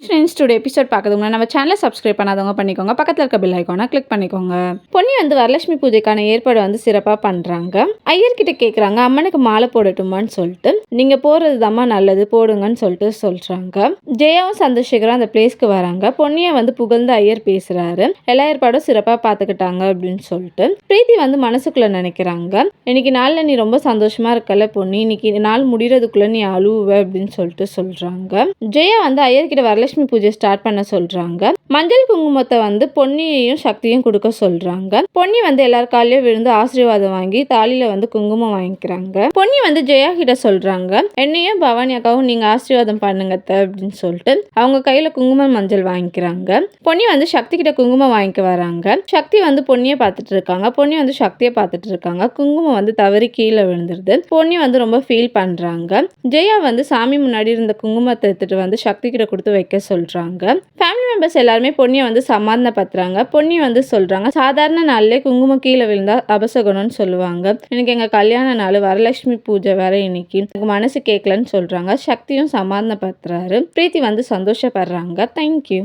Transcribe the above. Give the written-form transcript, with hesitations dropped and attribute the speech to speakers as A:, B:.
A: Friends today episode பார்க்குறதுங்க நம்ம சேனலை subscribe பண்ணாதவங்க பண்ணிக்கோங்க. பக்கத்தில் இருக்க பெல் ஐக்கானை கிளிக் பண்ணிக்கோங்க. பொன்னி வரலட்சுமி பூஜைக்கான ஏற்பாடு சிறப்பாக பண்ணுறாங்க. ஐயர்கிட்ட கேட்குறாங்க, அம்மனுக்கு மாலை போடட்டுமான்னு சொல்லிட்டு. நீங்கள் போடுறது தாம்மா நல்லது, போடுங்கன்னு சொல்கிறாங்க. ஜெயாவும் சந்திரசேகரும் அந்த பிளேஸ்க்கு வராங்க. பொன்னியை புகழ்ந்து ஐயர் பேசுகிறாரு. எல்லா ஏற்பாடும் சிறப்பாக பார்த்துக்கிட்டாங்க அப்படின்னு சொல்லிட்டு. பிரீத்தி மனசுக்குள்ளே நினைக்கிறாங்க, இன்னைக்கு நாளில் நீ ரொம்ப சந்தோஷமாக இருக்கல பொன்னி, இன்னைக்கு நாள் முடிகிறதுக்குள்ளே நீ அழுவ அப்படின்னு சொல்கிறாங்க. ஜெயா ஐயர்கிட்ட வரலட்சுமி பூஜை ஸ்டார்ட் பண்ண சொல்றாங்க. மஞ்சள் குங்குமத்தை பொன்னியையும் சக்தியும் கொடுக்க சொல்றாங்க. பொன்னி எல்லார் காலையும் விழுந்து ஆசீர்வாதம் வாங்கி தாலியில குங்குமம் வாங்கிக்கிறாங்க. பொன்னி ஜெயா கிட்ட சொல்றாங்க, என்னையும் பவானி அக்காவும் நீங்க ஆசீர்வாதம் பண்ணுங்க அப்படின்னு சொல்லிட்டு அவங்க கையில குங்குமம் மஞ்சள் வாங்கிக்கிறாங்க. பொன்னி சக்தி கிட்ட குங்குமம் வாங்கிக்க வராங்க. சக்தி பொன்னியை பார்த்துட்டு இருக்காங்க. பொன்னி சக்தியை பார்த்துட்டு இருக்காங்க. குங்குமம் தவறி கீழே விழுந்துருது. பொன்னி ரொம்ப ஃபீல் பண்றாங்க. ஜெயா சாமி முன்னாடி இருந்த குங்குமத்தை எடுத்துட்டு சக்தி கிட்ட கொடுத்து வைக்க சொல்றாங்க. ஃபேமிலி மெம்பர்ஸ் எல்லாருமே பொன்னியை சமாதானப்படுத்துறாங்க. பொன்னி சொல்றாங்க, சாதாரண நாள்லயே குங்குமம் கீழே விழுந்தா அபசகுணம்னு சொல்லுவாங்க. இன்னைக்கு எங்க கல்யாண நாள், வரலட்சுமி பூஜை வேற இன்னைக்கு, எனக்கு மனசு கேட்கலன்னு சொல்றாங்க. சக்தியும் சமாதானப்படுத்துறாரு. பிரீத்தி சந்தோஷப்படுறாங்க. தேங்க்யூ.